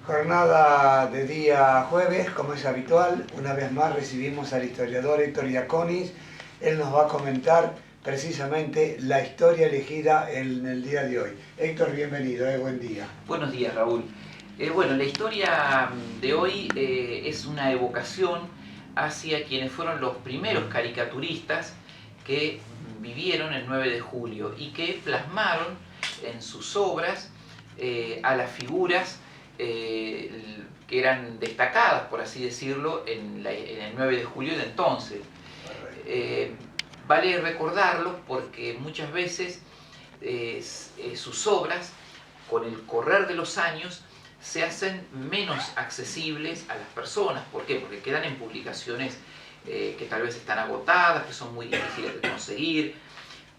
Jornada de día jueves, como es habitual, una vez más recibimos al historiador Héctor Iaconis. Él nos va a comentar precisamente la historia elegida en el día de hoy. Héctor, bienvenido, buen día. Buenos días, Raúl. Bueno, la historia de hoy es una evocación hacia quienes fueron los primeros caricaturistas que vivieron el 9 de julio y que plasmaron en sus obras a las figuras que eran destacadas, por así decirlo, en el 9 de julio de entonces. Vale recordarlo porque muchas veces sus obras, con el correr de los años, se hacen menos accesibles a las personas. ¿Por qué? Porque quedan en publicaciones que tal vez están agotadas, que son muy difíciles de conseguir,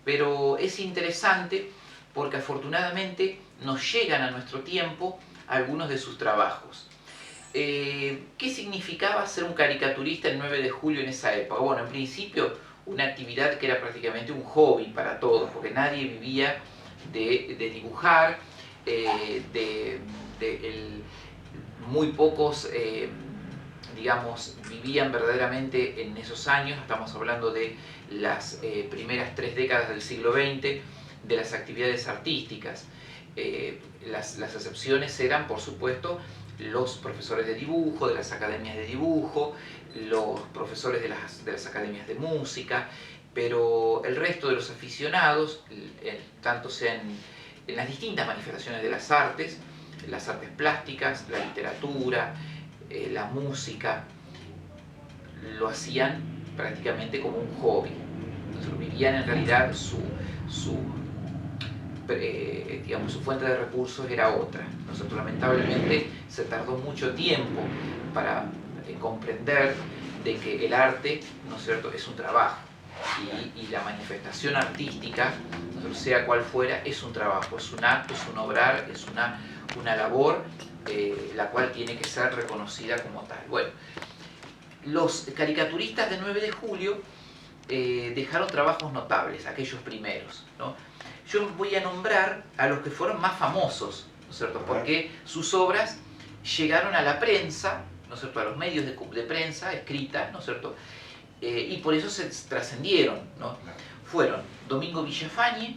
pero es interesante porque afortunadamente nos llegan a nuestro tiempo algunos de sus trabajos. ¿Qué significaba ser un caricaturista el 9 de julio en esa época? Bueno, en principio una actividad que era prácticamente un hobby para todos, porque nadie vivía de dibujar, muy pocos, digamos, vivían verdaderamente en esos años. Estamos hablando de las primeras 3 décadas del siglo XX, de las actividades artísticas. Las excepciones eran, por supuesto, los profesores de dibujo, de las academias de dibujo, los profesores de las academias de música, pero el resto de los aficionados, tanto sean en las distintas manifestaciones de las artes plásticas, la literatura, la música, lo hacían prácticamente como un hobby. Entonces vivían en realidad su fuente de recursos era otra. Nosotros lamentablemente se tardó mucho tiempo para comprender de que el arte, ¿no es cierto?, es un trabajo y la manifestación artística, sea cual fuera, es un trabajo, es un acto, es un obrar, es una labor la cual tiene que ser reconocida como tal. Bueno, los caricaturistas del 9 de julio dejaron trabajos notables, aquellos primeros, ¿no? Yo voy a nombrar a los que fueron más famosos, ¿no es cierto?, porque sus obras llegaron a la prensa, ¿no es cierto?, a los medios de prensa escrita, ¿no es cierto?, y por eso se trascendieron, ¿no? Fueron Domingo Villafañe,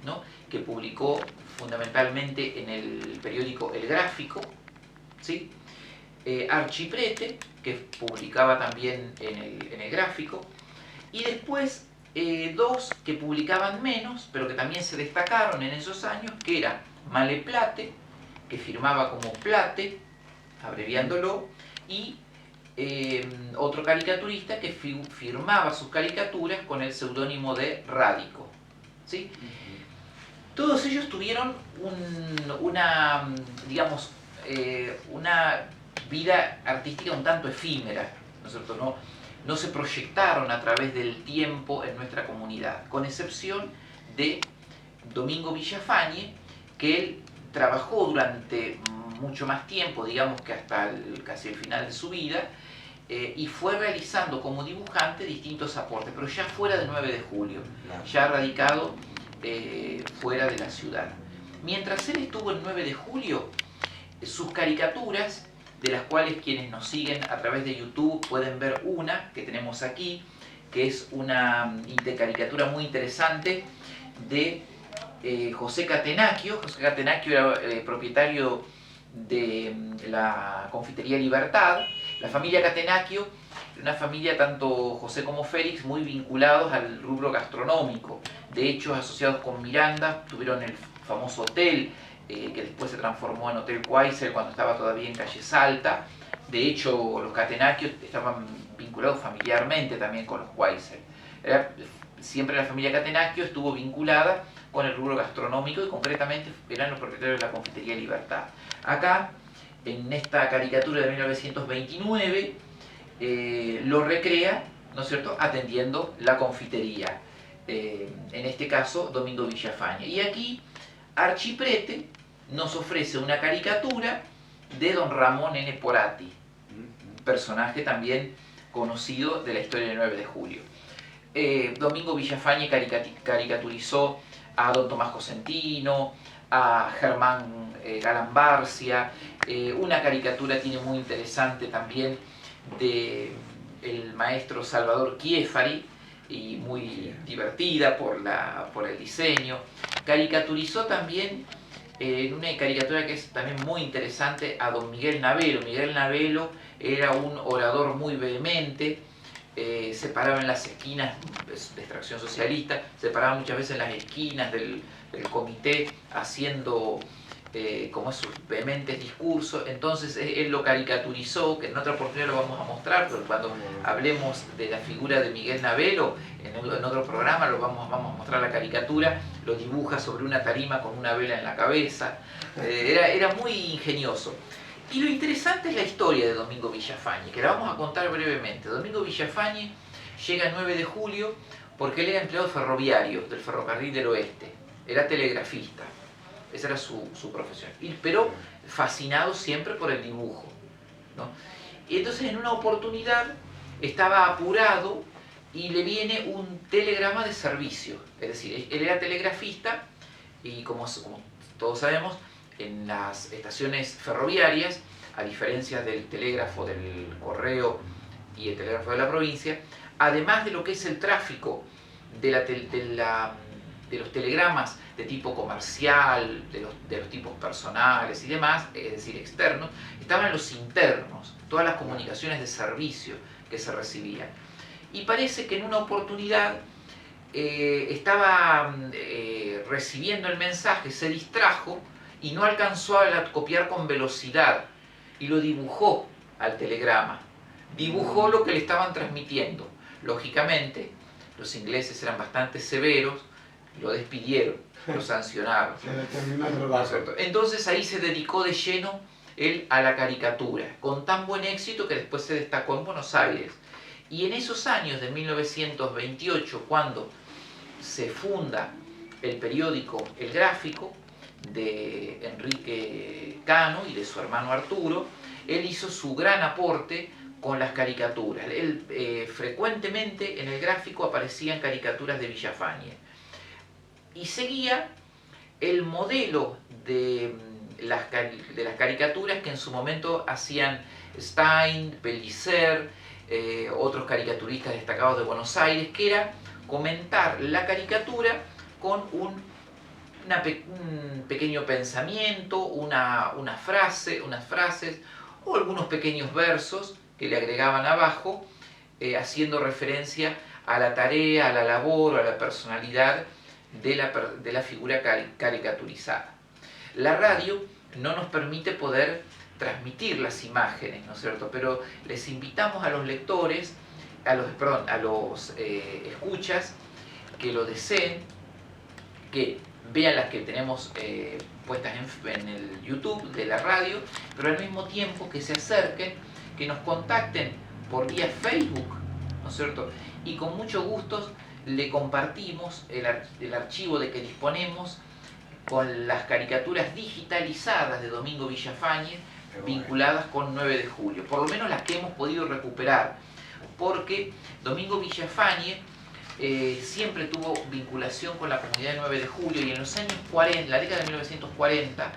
¿no?, que publicó fundamentalmente en el periódico El Gráfico, ¿sí? Archiprete, que publicaba también en el Gráfico, y después dos que publicaban menos, pero que también se destacaron en esos años, que era Maleplate, que firmaba como Plate, abreviándolo, y otro caricaturista que firmaba sus caricaturas con el seudónimo de Rádico, ¿sí? Todos ellos tuvieron una vida artística un tanto efímera, ¿no es cierto? No se proyectaron a través del tiempo en nuestra comunidad, con excepción de Domingo Villafañe, que él trabajó durante mucho más tiempo, digamos que hasta casi el final de su vida, y fue realizando como dibujante distintos aportes, pero ya fuera del 9 de julio, ya radicado fuera de la ciudad. Mientras él estuvo el 9 de julio, sus caricaturas, de las cuales quienes nos siguen a través de YouTube pueden ver una que tenemos aquí, que es una caricatura muy interesante de José Catenacchio. José Catenacchio era propietario de la confitería Libertad. La familia Catenacchio, una familia, tanto José como Félix, muy vinculados al rubro gastronómico. De hecho, asociados con Miranda, tuvieron el famoso hotel que después se transformó en Hotel Quaisel cuando estaba todavía en calle Salta. De hecho, los Catenacchio estaban vinculados familiarmente también con los Quaisel. Siempre la familia Catenacchio estuvo vinculada con el rubro gastronómico y concretamente eran los propietarios de la confitería Libertad. Acá, en esta caricatura de 1929, lo recrea, ¿no es cierto?, atendiendo la confitería, en este caso Domingo Villafañe. Y aquí Archiprete nos ofrece una caricatura de don Ramón N. Porati, personaje también conocido de la historia del 9 de julio. Domingo Villafañe caricaturizó a don Tomás Cosentino, a Germán Galambarcia. Una caricatura tiene muy interesante también de el maestro Salvador Chiefari, y muy divertida por el diseño. Caricaturizó también en una caricatura que es también muy interesante a don Miguel Navelo. Miguel Navelo era un orador muy vehemente, se paraba en las esquinas de extracción socialista, se paraba muchas veces en las esquinas del comité haciendo como esos vehementes discursos. Entonces él lo caricaturizó, que en otra oportunidad lo vamos a mostrar, pero cuando hablemos de la figura de Miguel Navelo, en otro programa vamos a mostrar la caricatura, lo dibuja sobre una tarima con una vela en la cabeza. Era muy ingenioso. Y lo interesante es la historia de Domingo Villafañe, que la vamos a contar brevemente. Domingo Villafañe llega el 9 de julio porque él era empleado ferroviario del Ferrocarril del Oeste, era telegrafista. Esa era su profesión, pero fascinado siempre por el dibujo, ¿no? Y entonces en una oportunidad estaba apurado y le viene un telegrama de servicio. Es decir, él era telegrafista y como todos sabemos, en las estaciones ferroviarias, a diferencia del telégrafo del correo y el telégrafo de la provincia, además de lo que es el tráfico de los telegramas de tipo comercial, de los tipos personales y demás, es decir, externos, estaban los internos, todas las comunicaciones de servicio que se recibían. Y parece que en una oportunidad estaba recibiendo el mensaje, se distrajo y no alcanzó a copiar con velocidad y lo dibujó al telegrama. Dibujó lo que le estaban transmitiendo. Lógicamente, los ingleses eran bastante severos, lo despidieron, lo sancionaron. Entonces ahí se dedicó de lleno él a la caricatura, con tan buen éxito que después se destacó en Buenos Aires. Y en esos años de 1928, cuando se funda el periódico El Gráfico, de Enrique Cano y de su hermano Arturo, él hizo su gran aporte con las caricaturas. Él, frecuentemente en El Gráfico aparecían caricaturas de Villafañe. Y seguía el modelo de las caricaturas que en su momento hacían Stein, Pellicer, otros caricaturistas destacados de Buenos Aires, que era comentar la caricatura con un pequeño pensamiento, unas frases o algunos pequeños versos que le agregaban abajo, haciendo referencia a la tarea, a la labor o a la personalidad de la figura caricaturizada. La radio no nos permite poder transmitir las imágenes, ¿no es cierto? Pero les invitamos a los lectores, a los escuchas, que lo deseen, que vean las que tenemos puestas en el YouTube de la radio, pero al mismo tiempo que se acerquen, que nos contacten por vía Facebook, ¿no es cierto? Y con mucho gusto le compartimos el archivo de que disponemos con las caricaturas digitalizadas de Domingo Villafañe vinculadas con 9 de julio, por lo menos las que hemos podido recuperar, porque Domingo Villafañe siempre tuvo vinculación con la comunidad de 9 de julio y en los años 40, la década de 1940,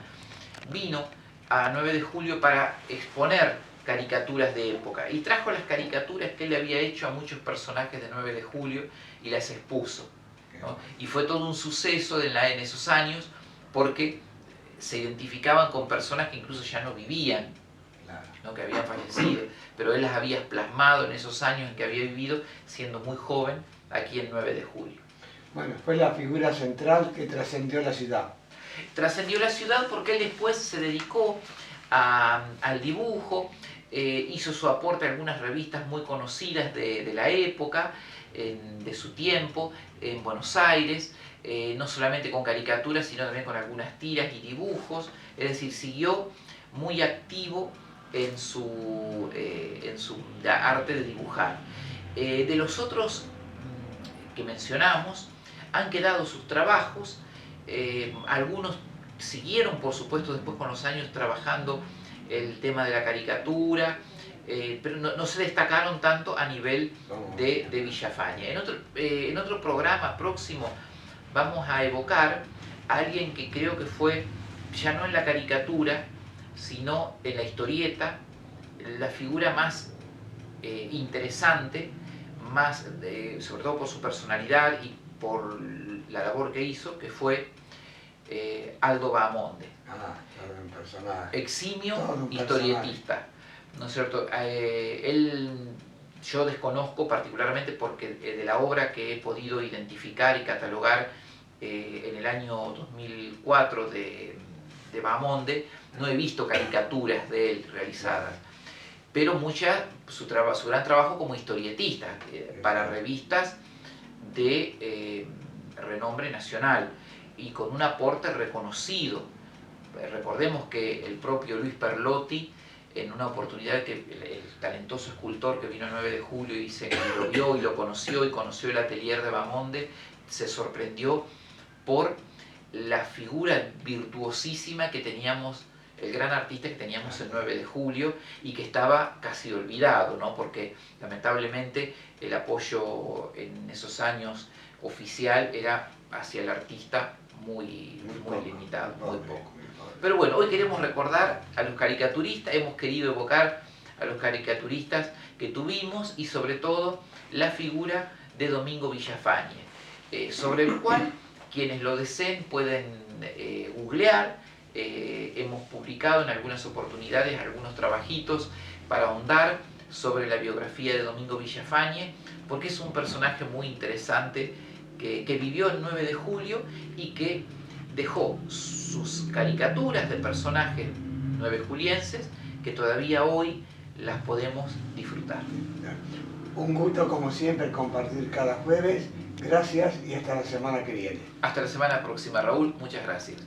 vino a 9 de julio para exponer caricaturas de época y trajo las caricaturas que él había hecho a muchos personajes de 9 de julio y las expuso, ¿no? Y fue todo un suceso en esos años porque se identificaban con personas que incluso ya no vivían, ¿no? Que habían fallecido, pero él las había plasmado en esos años en que había vivido siendo muy joven aquí en 9 de julio. Bueno, fue la figura central que trascendió la ciudad. Trascendió la ciudad porque él después se dedicó al dibujo, hizo su aporte a algunas revistas muy conocidas de la época, de su tiempo, en Buenos Aires, no solamente con caricaturas, sino también con algunas tiras y dibujos, es decir, siguió muy activo en su arte de dibujar. De los otros que mencionamos, han quedado sus trabajos, algunos siguieron por supuesto después con los años trabajando el tema de la caricatura, pero no se destacaron tanto a nivel de Villafañe. En otro programa próximo vamos a evocar alguien que creo que fue, ya no en la caricatura, sino en la historieta, la figura más interesante, más, sobre todo por su personalidad y por la labor que hizo, que fue Aldo Bahamonde. Todo un personaje. Eximio Todo un historietista, ¿no es cierto? Yo desconozco particularmente porque de la obra que he podido identificar y catalogar en el año 2004 de Bahamonde, no he visto caricaturas de él realizadas, pero su gran trabajo como historietista para revistas de renombre nacional y con un aporte reconocido. Recordemos que el propio Luis Perlotti, en una oportunidad que el talentoso escultor que vino el 9 de julio y lo vio y lo conoció y conoció el atelier de Bahamonde, se sorprendió por la figura virtuosísima que teníamos, el gran artista que teníamos el 9 de julio y que estaba casi olvidado, ¿no? Porque lamentablemente el apoyo en esos años oficial era hacia el artista muy limitado, muy poco. Pero bueno, hoy queremos recordar a los caricaturistas, hemos querido evocar a los caricaturistas que tuvimos y sobre todo la figura de Domingo Villafañe, sobre el cual quienes lo deseen pueden googlear. Hemos publicado en algunas oportunidades algunos trabajitos para ahondar sobre la biografía de Domingo Villafañe, porque es un personaje muy interesante que vivió el 9 de julio y que dejó sus caricaturas de personajes 9 julienses que todavía hoy las podemos disfrutar. Un gusto como siempre compartir cada jueves. Gracias y hasta la semana que viene. Hasta la semana próxima, Raúl. Muchas gracias.